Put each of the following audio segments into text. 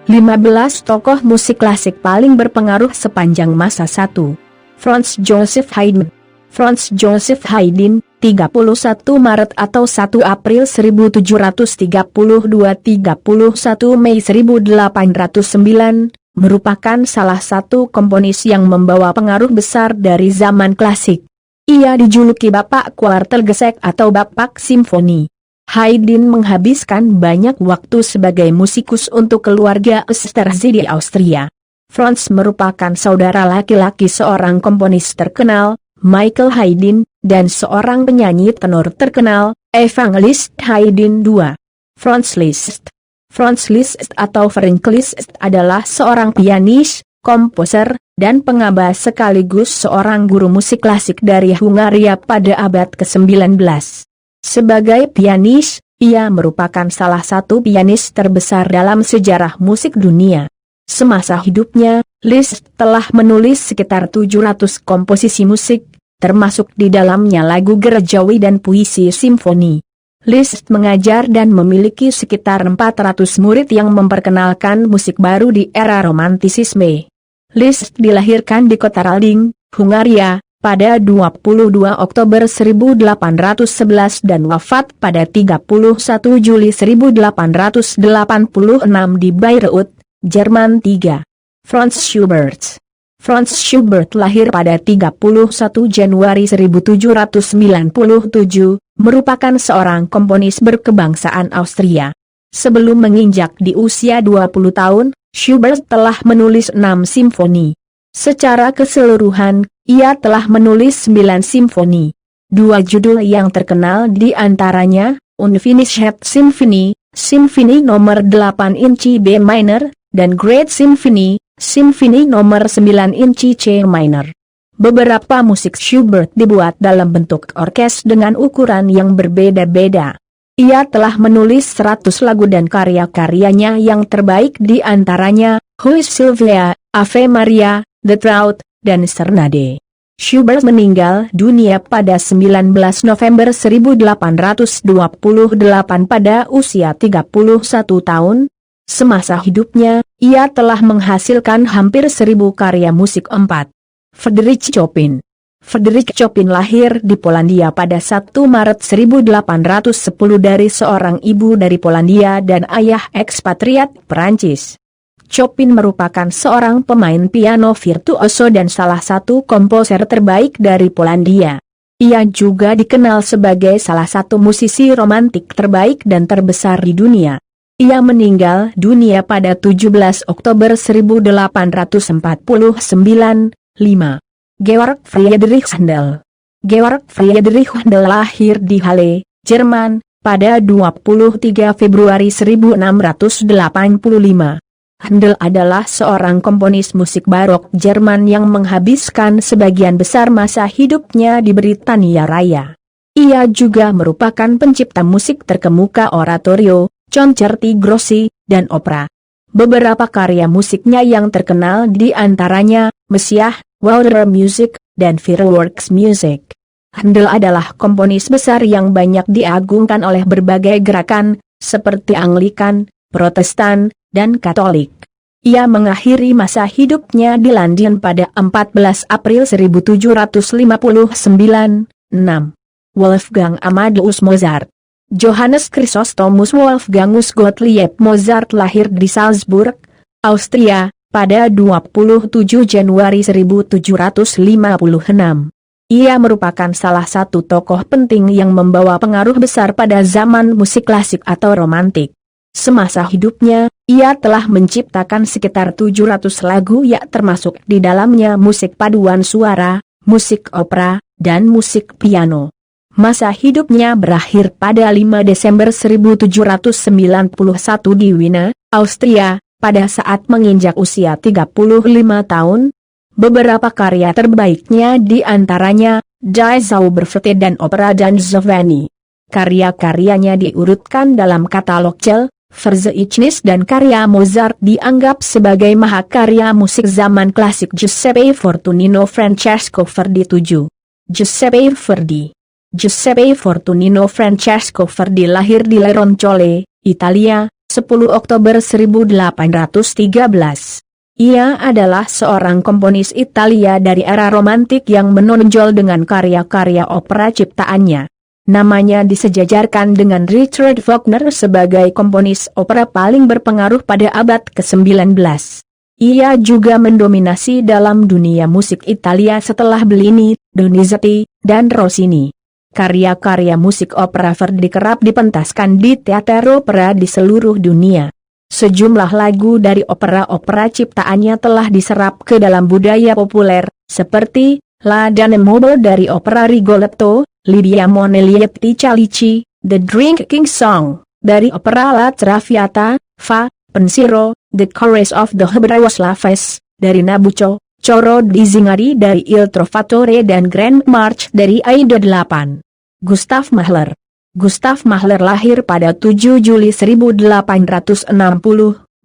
15 tokoh musik klasik paling berpengaruh sepanjang masa 1. Franz Joseph Haydn. Franz Joseph Haydn, 31 Maret atau 1 April 1732 31 Mei 1809, merupakan salah satu komponis yang membawa pengaruh besar dari zaman klasik. Ia dijuluki Bapak Kuartet Gesek atau Bapak Simfoni. Haydn menghabiskan banyak waktu sebagai musikus untuk keluarga Esterhazy di Austria. Franz merupakan saudara laki-laki seorang komponis terkenal, Michael Haydn, dan seorang penyanyi tenor terkenal, Evangelist Haydn II. Franz Liszt. Franz Liszt atau Ferenc Liszt adalah seorang pianis, komposer, dan pengabas sekaligus seorang guru musik klasik dari Hungaria pada abad ke-19. Sebagai pianis, ia merupakan salah satu pianis terbesar dalam sejarah musik dunia. Semasa hidupnya, Liszt telah menulis sekitar 700 komposisi musik, termasuk di dalamnya lagu gerejawi dan puisi simfoni. Liszt mengajar dan memiliki sekitar 400 murid yang memperkenalkan musik baru di era romantisisme. Liszt dilahirkan di kota Ralding, Hungaria, pada 22 Oktober 1811 dan wafat pada 31 Juli 1886 di Bayreuth, Jerman 3. Franz Schubert. Franz Schubert lahir pada 31 Januari 1797, merupakan seorang komponis berkebangsaan Austria. Sebelum menginjak di usia 20 tahun, Schubert telah menulis 6 simfoni. Secara keseluruhan, ia telah menulis 9 simfoni. 2 judul yang terkenal di antaranya, Unfinished Symphony, Simfoni nomor 8 inci B minor, dan Great Symphony, Simfoni nomor 9 inci C minor. Beberapa musik Schubert dibuat dalam bentuk orkes dengan ukuran yang berbeda-beda. Ia telah menulis 100 lagu dan karya-karyanya yang terbaik di antaranya, Huis Sylvia, Ave Maria, The Trout, dan Serenade. Schubert meninggal dunia pada 19 November 1828 pada usia 31 tahun. Semasa hidupnya, ia telah menghasilkan hampir 1000 karya musik. 4. Frédéric Chopin. Frédéric Chopin lahir di Polandia pada 1 Maret 1810 dari seorang ibu dari Polandia dan ayah ekspatriat Perancis. Chopin merupakan seorang pemain piano virtuoso dan salah satu komposer terbaik dari Polandia. Ia juga dikenal sebagai salah satu musisi romantik terbaik dan terbesar di dunia. Ia meninggal dunia pada 17 Oktober 1849, 5. Georg Friedrich Händel. Georg Friedrich Händel lahir di Halle, Jerman, pada 23 Februari 1685. Händel adalah seorang komponis musik barok Jerman yang menghabiskan sebagian besar masa hidupnya di Britania Raya. Ia juga merupakan pencipta musik terkemuka oratorio, concerti grossi, dan opera. Beberapa karya musiknya yang terkenal di antaranya, Messiah, Waldner Music, dan Fireworks Music. Händel adalah komponis besar yang banyak diagungkan oleh berbagai gerakan, seperti Anglikan, Protestan, dan Katolik. Ia mengakhiri masa hidupnya di London pada 14 April 1759, 6. Wolfgang Amadeus Mozart. Johannes Chrysostomus Wolfgangus Gottlieb Mozart lahir di Salzburg, Austria, pada 27 Januari 1756. Ia merupakan salah satu tokoh penting yang membawa pengaruh besar pada zaman musik klasik atau romantik. Semasa hidupnya, ia telah menciptakan sekitar 700 lagu yang termasuk di dalamnya musik paduan suara, musik opera, dan musik piano. Masa hidupnya berakhir pada 5 Desember 1791 di Wiener, Austria, pada saat menginjak usia 35 tahun. Beberapa karya terbaiknya di antaranya, Die Zauberflöte dan Opera dan Giovanni. Karya-karyanya diurutkan dalam katalog Cel, Verzeichnis dan karya Mozart dianggap sebagai mahakarya musik zaman klasik. Giuseppe Fortunino Francesco Verdi 7. Giuseppe Verdi. Giuseppe Fortunino Francesco Verdi lahir di Leroncole, Italia, 10 Oktober 1813. Ia adalah seorang komponis Italia dari era romantik yang menonjol dengan karya-karya opera ciptaannya. Namanya disejajarkan dengan Richard Wagner sebagai komponis opera paling berpengaruh pada abad ke-19. Ia juga mendominasi dalam dunia musik Italia setelah Bellini, Donizetti, dan Rossini. Karya-karya musik opera Verdi kerap dipentaskan di teater opera di seluruh dunia. Sejumlah lagu dari opera-opera ciptaannya telah diserap ke dalam budaya populer, seperti La Donna Mobile dari opera Rigoletto, Lidia Monelietti Calici, The Drinking Song dari opera La Traviata, Fa, Pensiero, The Chorus of the Hebraic Slaves dari Nabucco, Coro di Zingari dari Il Trovatore dan Grand March dari Aida 8. Gustav Mahler. Gustav Mahler lahir pada 7 Juli 1860,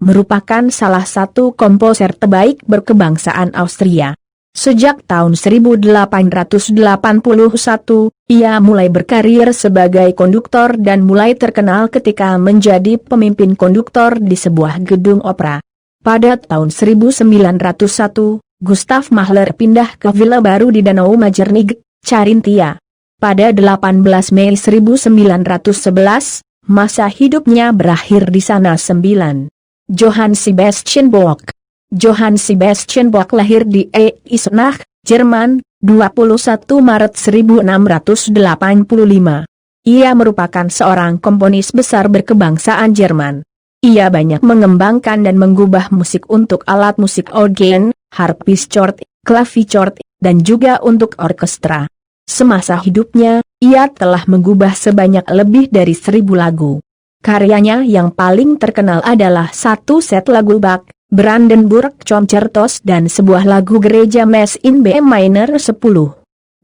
merupakan salah satu komposer terbaik berkebangsaan Austria. Sejak tahun 1881, ia mulai berkarir sebagai konduktor dan mulai terkenal ketika menjadi pemimpin konduktor di sebuah gedung opera. Pada tahun 1901, Gustav Mahler pindah ke villa baru di Danau Majernig, Carinthia. Pada 18 Mei 1911, masa hidupnya berakhir di sana. 9. Johann Sebastian Bach. Johann Sebastian Bach lahir di Eisenach, Jerman, 21 Maret 1685. Ia merupakan seorang komponis besar berkebangsaan Jerman. Ia banyak mengembangkan dan mengubah musik untuk alat musik organ, harpsichord, clavichord, dan juga untuk orkestra. Semasa hidupnya, ia telah mengubah sebanyak lebih dari 1000 lagu. Karyanya yang paling terkenal adalah satu set lagu Bach, Brandenburg Concertos dan sebuah lagu gereja Mass in B minor 10.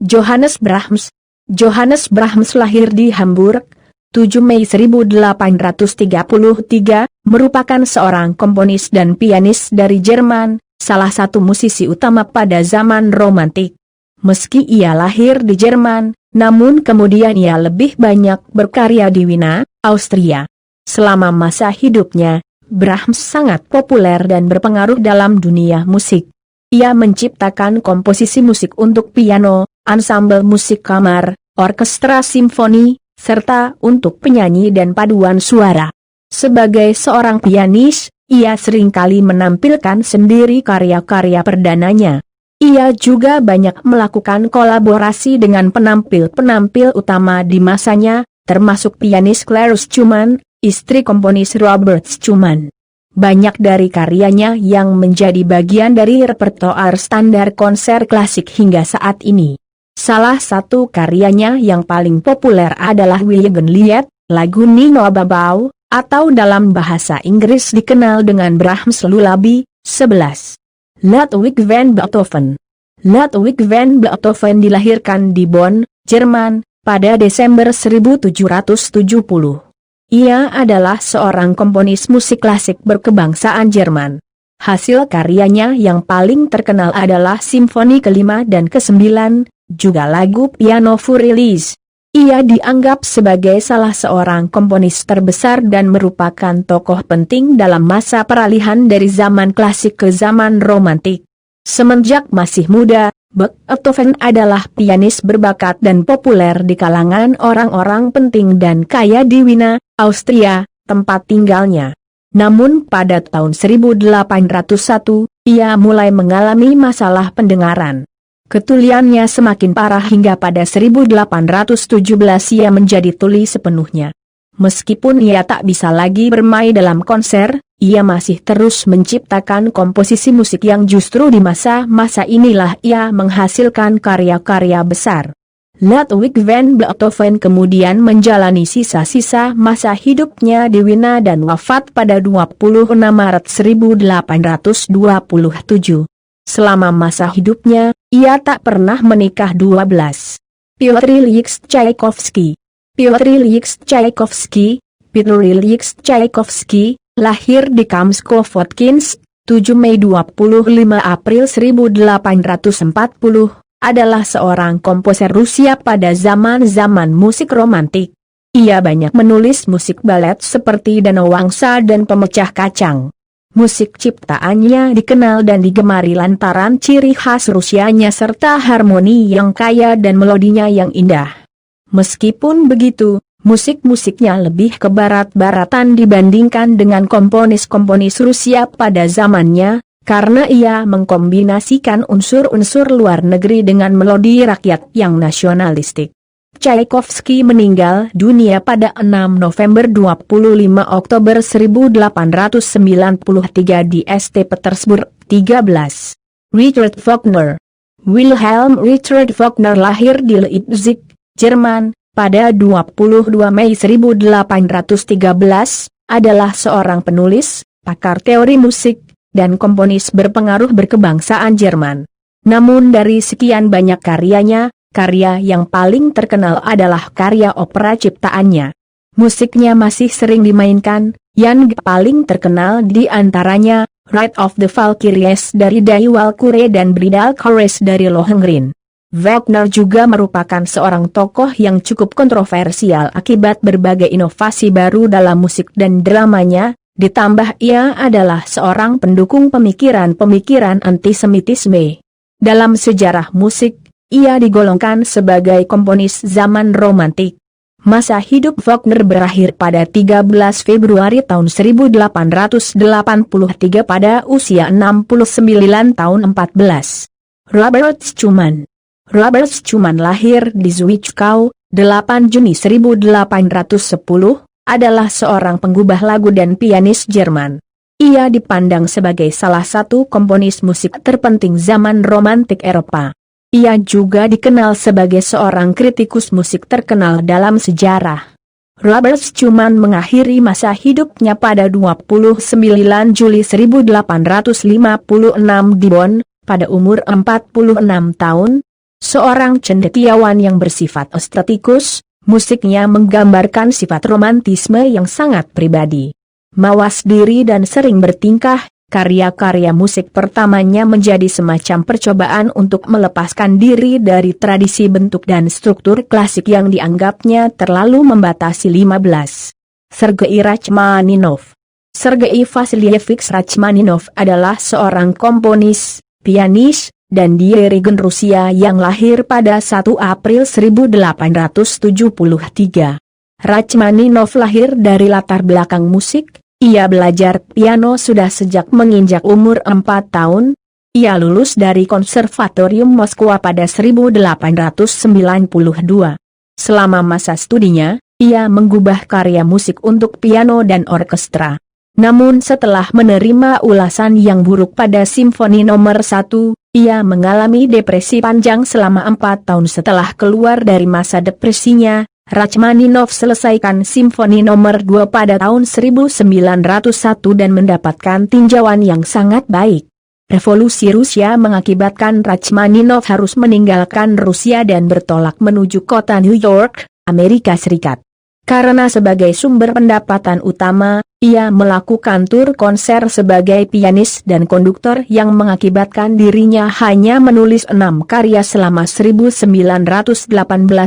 Johannes Brahms. Johannes Brahms lahir di Hamburg, 7 Mei 1833, merupakan seorang komponis dan pianis dari Jerman, salah satu musisi utama pada zaman romantik. Meski ia lahir di Jerman, namun kemudian ia lebih banyak berkarya di Wina, Austria. Selama masa hidupnya, Brahms sangat populer dan berpengaruh dalam dunia musik. Ia menciptakan komposisi musik untuk piano, ansambel musik kamar, orkestra simfoni, serta untuk penyanyi dan paduan suara. Sebagai seorang pianis, ia seringkali menampilkan sendiri karya-karya perdananya. Ia juga banyak melakukan kolaborasi dengan penampil-penampil utama di masanya, termasuk pianis Clarus Schumann, istri komponis Robert Schumann. Banyak dari karyanya yang menjadi bagian dari repertoar standar konser klasik hingga saat ini. Salah satu karyanya yang paling populer adalah Wiegenlied, lagu Nino Babau, atau dalam bahasa Inggris dikenal dengan Brahms Lullaby. 11. Ludwig van Beethoven. Ludwig van Beethoven dilahirkan di Bonn, Jerman, pada Desember 1770. Ia adalah seorang komponis musik klasik berkebangsaan Jerman. Hasil karyanya yang paling terkenal adalah Simfoni ke-5 dan ke-9, juga lagu Piano Furieuse. Ia dianggap sebagai salah seorang komponis terbesar dan merupakan tokoh penting dalam masa peralihan dari zaman klasik ke zaman romantik. Semenjak masih muda, Beethoven adalah pianis berbakat dan populer di kalangan orang-orang penting dan kaya di Wina, Austria, tempat tinggalnya. Namun pada tahun 1801, ia mulai mengalami masalah pendengaran. Ketuliannya semakin parah hingga pada 1817 ia menjadi tuli sepenuhnya. Meskipun ia tak bisa lagi bermain dalam konser, ia masih terus menciptakan komposisi musik yang justru di masa-masa inilah ia menghasilkan karya-karya besar. Ludwig van Beethoven kemudian menjalani sisa-sisa masa hidupnya di Wina dan wafat pada 26 Maret 1827. Selama masa hidupnya, ia tak pernah menikah. 12. Piotr Ilyich Tchaikovsky. Piotr Ilyich Tchaikovsky, Piotr Ilyich Tchaikovsky, lahir di Kamsko-Votkins, 7 Mei 25 April 1840, adalah seorang komposer Rusia pada zaman-zaman musik romantik. Ia banyak menulis musik balet seperti Danau Wangsa dan Pemecah Kacang. Musik ciptaannya dikenal dan digemari lantaran ciri khas Rusianya serta harmoni yang kaya dan melodinya yang indah. Meskipun begitu, musik-musiknya lebih ke barat-baratan dibandingkan dengan komponis-komponis Rusia pada zamannya, karena ia mengkombinasikan unsur-unsur luar negeri dengan melodi rakyat yang nasionalistik. Tchaikovsky meninggal dunia pada 6 November 25 Oktober 1893 di St. Petersburg, 13. Richard Wagner. Wilhelm Richard Wagner lahir di Leipzig, Jerman, pada 22 Mei 1813, adalah seorang penulis, pakar teori musik, dan komponis berpengaruh berkebangsaan Jerman. Namun dari sekian banyak karyanya, karya yang paling terkenal adalah karya opera ciptaannya. Musiknya masih sering dimainkan, yang paling terkenal di antaranya, Ride of the Valkyries dari Die Walküre dan Bridal Chorus dari Lohengrin. Wagner juga merupakan seorang tokoh yang cukup kontroversial akibat berbagai inovasi baru dalam musik dan dramanya, ditambah ia adalah seorang pendukung pemikiran-pemikiran antisemitisme. Dalam sejarah musik, ia digolongkan sebagai komponis zaman romantik. Masa hidup Wagner berakhir pada 13 Februari tahun 1883 pada usia 69 tahun 14. Robert Schumann. Robert Schumann lahir di Zwickau, 8 Juni 1810, adalah seorang penggubah lagu dan pianis Jerman. Ia dipandang sebagai salah satu komponis musik terpenting zaman romantik Eropa. Ia juga dikenal sebagai seorang kritikus musik terkenal dalam sejarah. Robert Schumann mengakhiri masa hidupnya pada 29 Juli 1856 di Bonn, pada umur 46 tahun. Seorang cendekiawan yang bersifat estetikus, musiknya menggambarkan sifat romantisme yang sangat pribadi. Mawas diri dan sering bertingkah, karya-karya musik pertamanya menjadi semacam percobaan untuk melepaskan diri dari tradisi bentuk dan struktur klasik yang dianggapnya terlalu membatasi. 15. Sergei Rachmaninov. Sergei Vasilievich Rachmaninov adalah seorang komponis, pianis, dan dirigen Rusia yang lahir pada 1 April 1873. Rachmaninov lahir dari latar belakang musik. Ia belajar piano sudah sejak menginjak umur 4 tahun. Ia lulus dari Konservatorium Moskwa pada 1892. Selama masa studinya, ia menggubah karya musik untuk piano dan orkestra. Namun setelah menerima ulasan yang buruk pada Simfoni nomor 1, ia mengalami depresi panjang selama 4 tahun. Setelah keluar dari masa depresinya, Rachmaninov selesaikan Simfoni nomor 2 pada tahun 1901 dan mendapatkan tinjauan yang sangat baik. Revolusi Rusia mengakibatkan Rachmaninov harus meninggalkan Rusia dan bertolak menuju kota New York, Amerika Serikat. Karena sebagai sumber pendapatan utama, ia melakukan tur konser sebagai pianis dan konduktor yang mengakibatkan dirinya hanya menulis 6 karya selama 1918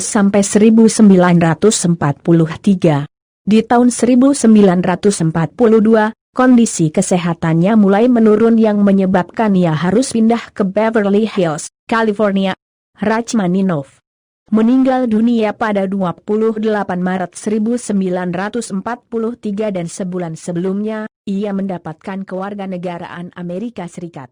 sampai 1943. Di tahun 1942, kondisi kesehatannya mulai menurun yang menyebabkan ia harus pindah ke Beverly Hills, California. Rachmaninov meninggal dunia pada 28 Maret 1943 dan sebulan sebelumnya, ia mendapatkan kewarganegaraan Amerika Serikat.